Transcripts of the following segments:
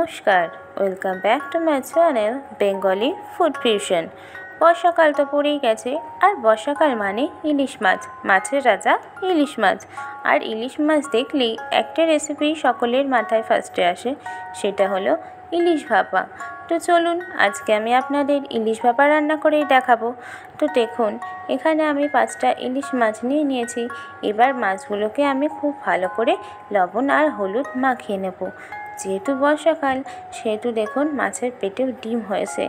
নমস্কার, welcome back to my channel Bengali food fusion. বর্ষাকাল তো পড়েই গেছে, আর বর্ষাকাল মানে ইলিশ মাছ, মাছের রাজা ইলিশ মাছ। আর ইলিশ মাছ দেখলেই একটা রেসিপি সকলের মাথায় ফার্স্টে আসে, সেটা হলো ইলিশ ভাপা। তো চলুন আজকে আমি আপনাদের ইলিশ ভাপা রান্না করেই দেখাবো। তো দেখুন, এখানে আমি 5টা ইলিশ মাছ নিয়ে নিয়েছি। এবার মাছগুলোকে আমি খুব ভালো করে লবণ আর হলুদ মাখিয়ে নেব। যেহেতু বর্ষাকাল, সেহেতু দেখুন মাছের পেটেও ডিম হয়েছে।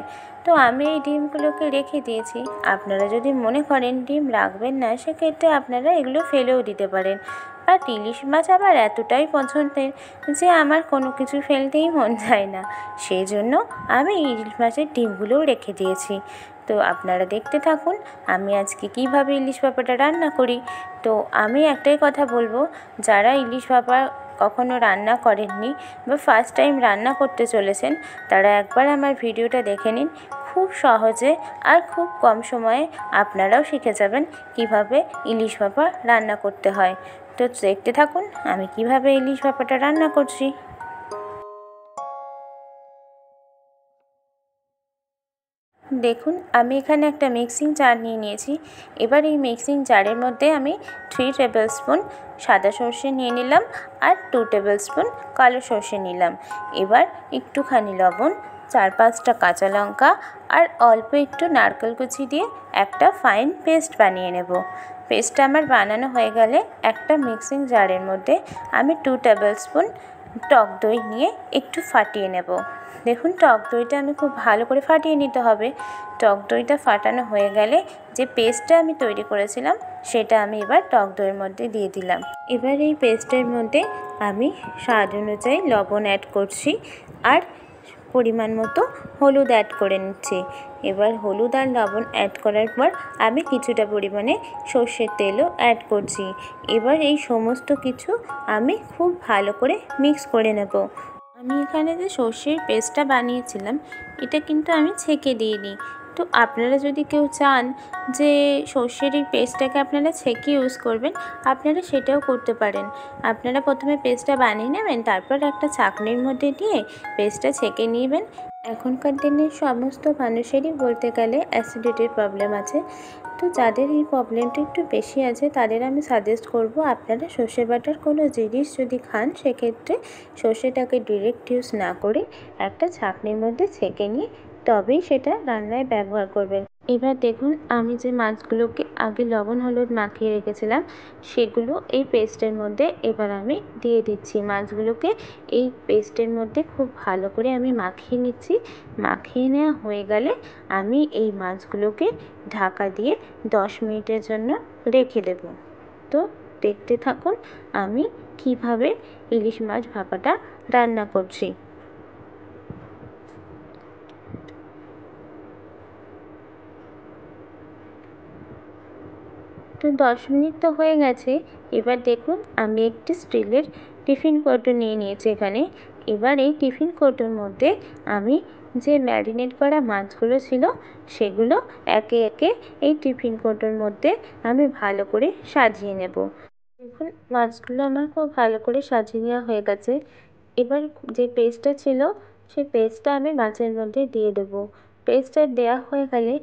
তো আমি এই ডিমগুলোকে রেখে দিয়েছি। আপনারা যদি মনে করেন ডিম রাখবেন না, সেক্ষেত্রে আপনারা এগুলো ফেলেও দিতে পারেন। বাট ইলিশ মাছ আমার এতটাই পছন্দের যে আমার কোনো কিছু ফেলতেই মন যায় না, সেই জন্য আমি ইলিশ মাছের ডিমগুলোও রেখে দিয়েছি। তো আপনারা দেখতে থাকুন আমি আজকে কিভাবে ইলিশ ভাপাটা রান্না করি। তো আমি একটাই কথা বলবো, যারা ইলিশ ভাপা কখনো রান্না করেননি বা ফার্স্ট টাইম রান্না করতে চলেছেন, তারা একবার আমার ভিডিওটা দেখে নিন। খুব সহজে আর খুব কম সময়ে আপনারাও শিখে যাবেন কিভাবে ইলিশ ভাপা রান্না করতে হয়। তো দেখতে থাকুন আমি কিভাবে ইলিশ ভাপাটা রান্না করছি। দেখুন, আমি এখানে একটা মিক্সিং জার নিয়ে নিয়েছি। এবার এই মিক্সিং জারের মধ্যে আমি 3 টেবিল স্পুন সাদা সর্ষে নিয়ে নিলাম আর 2 টেবিল স্পুন কালো সর্ষে নিলাম। এবার একটুখানি লবণ, 4-5টা কাঁচা লঙ্কা আর অল্প একটু নারকেল কুচি দিয়ে একটা ফাইন পেস্ট বানিয়ে নেব। পেস্টটা আমার বানানো হয়ে গেলে একটা মিক্সিং জারের মধ্যে আমি 2 টেবিল স্পুন টক দই নিয়ে একটু ফাটিয়ে নেব। দেখুন, টক দইটা আমি খুব ভালো করে ফাটিয়ে নিতে হবে। টক দইটা ফাটানো হয়ে গেলে যে পেস্টটা আমি তৈরি করেছিলাম, সেটা আমি এবার টক দইয়ের মধ্যে দিয়ে দিলাম। এবার এই পেস্টের মধ্যে আমি স্বাদ অনুযায়ী লবণ অ্যাড করছি আর পরিমাণ মতো হলুদ অ্যাড করে নিচ্ছি। এবার হলুদ আর লবণ অ্যাড করার পর আমি কিছুটা পরিমাণে সর্ষের তেলও অ্যাড করছি। এবার এই সমস্ত কিছু আমি খুব ভালো করে মিক্স করে নেব। আমি এখানে যে সর্ষের পেস্টটা বানিয়েছিলাম, এটা কিন্তু আমি ছেঁকে দিইনি। তো আপনারা যদি কেউ চান যে সর্ষের এই পেস্টটাকে আপনারা ছেঁকে ইউজ করবেন, আপনারা সেটাও করতে পারেন। আপনারা প্রথমে পেস্টটা বানিয়ে নেবেন, তারপর একটা ছাঁকনির মধ্যে দিয়ে পেস্টটা ছেঁকে নেবেন। এখনকার দিনে সমস্ত মানুষেরই বলতে গেলে অ্যাসিডিটির প্রবলেম আছে। তো যাদের এই প্রবলেমটা একটু বেশি আছে, তাদের আমি সাজেস্ট করব আপনারা সর্ষে বাটার কোনো জিনিস যদি খান, সেক্ষেত্রে সর্ষেটাকে ডিরেক্ট ইউজ না করে একটা ছাঁকনির মধ্যে ছেঁকে নিয়ে তবেই সেটা রান্নায় ব্যবহার করবেন। এবার দেখুন, আমি যে মাছগুলোকে আগে লবণ হলুদ মাখিয়ে রেখেছিলাম, সেগুলো এই পেস্টের মধ্যে এবার আমি দিয়ে দিচ্ছি। মাছগুলোকে এই পেস্টের মধ্যে খুব ভালো করে আমি মাখিয়ে নিচ্ছি। মাখিয়ে নেওয়া হয়ে গেলে আমি এই মাছগুলোকে ঢাকা দিয়ে 10 মিনিটের জন্য রেখে দেব। তো দেখতে থাকুন আমি কিভাবে ইলিশ মাছ ভাপাটা রান্না করছি। তো 10 মিনিট তো হয়ে গেছে। এবার দেখুন, আমি একটি স্টিলের টিফিন কৌটো নিয়ে নিয়েছি এখানে। এবার এই টিফিন কৌটোর মধ্যে আমি যে ম্যারিনেট করা মাছগুলো ছিল, সেগুলো একে একে এই টিফিন কৌটোর মধ্যে আমি ভালো করে সাজিয়ে নেব। দেখুন, মাছগুলো আমার খুব ভালো করে সাজিয়ে নেওয়া হয়ে গেছে। এবার যে পেস্টটা ছিল, সেই পেস্টটা আমি মাছের মধ্যে দিয়ে দেবো। পেস্টটা দেওয়া হয়ে গেলে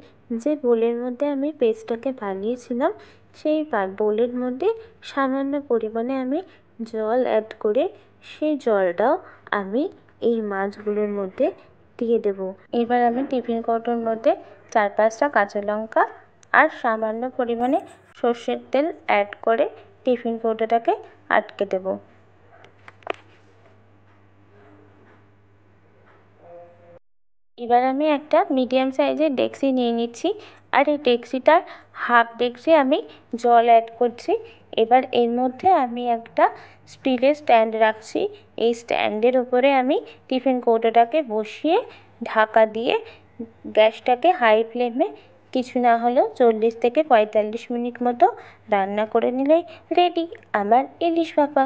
যে বোলের মধ্যে আমি পেস্টটাকে বানিয়েছিলাম, সেই বোলের মধ্যে সামান্য পরিমাণে আমি জল অ্যাড করে সেই জলটাও আমি এই মাছগুলোর মধ্যে দিয়ে দেবো। এবার আমি টিফিন কৌটোর মধ্যে 4-5টা কাঁচা লঙ্কা আর সামান্য পরিমাণে সর্ষের তেল অ্যাড করে টিফিন কৌটোটাকে আটকে দেবো। এবার আমি একটা মিডিয়াম সাইজের ডেকচি নিয়ে নিচ্ছি, আর এই ডেকচিটার হাফ ডেকচি আমি জল অ্যাড করছি। এবার এর মধ্যে আমি একটা স্টিলের স্ট্যান্ড রাখছি। এই স্ট্যান্ডের উপরে আমি টিফিন কৌটোটাকে বসিয়ে ঢাকা দিয়ে গ্যাসটাকে হাই ফ্লেমে কিছু না হলেও 40 থেকে 45 মিনিট মতো রান্না করে নিলেই রেডি আমার ইলিশ ভাপা।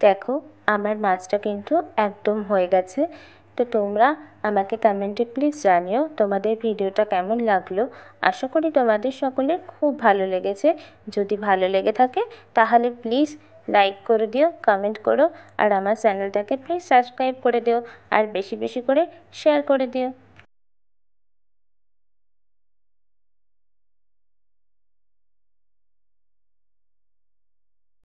দেখো, আমার মাছটা কিন্তু একদম হয়ে গেছে। তো তোমরা আমাকে কমেন্টে প্লিজ জানিও তোমাদের ভিডিওটা কেমন লাগলো। আশা করি তোমাদের সকলের খুব ভালো লেগেছে। যদি ভালো লেগে থাকে তাহলে প্লিজ লাইক করে দিও, কমেন্ট করো, আর আমার চ্যানেলটাকে প্লিজ সাবস্ক্রাইব করে দিও, আর বেশি বেশি করে শেয়ার করে দিও।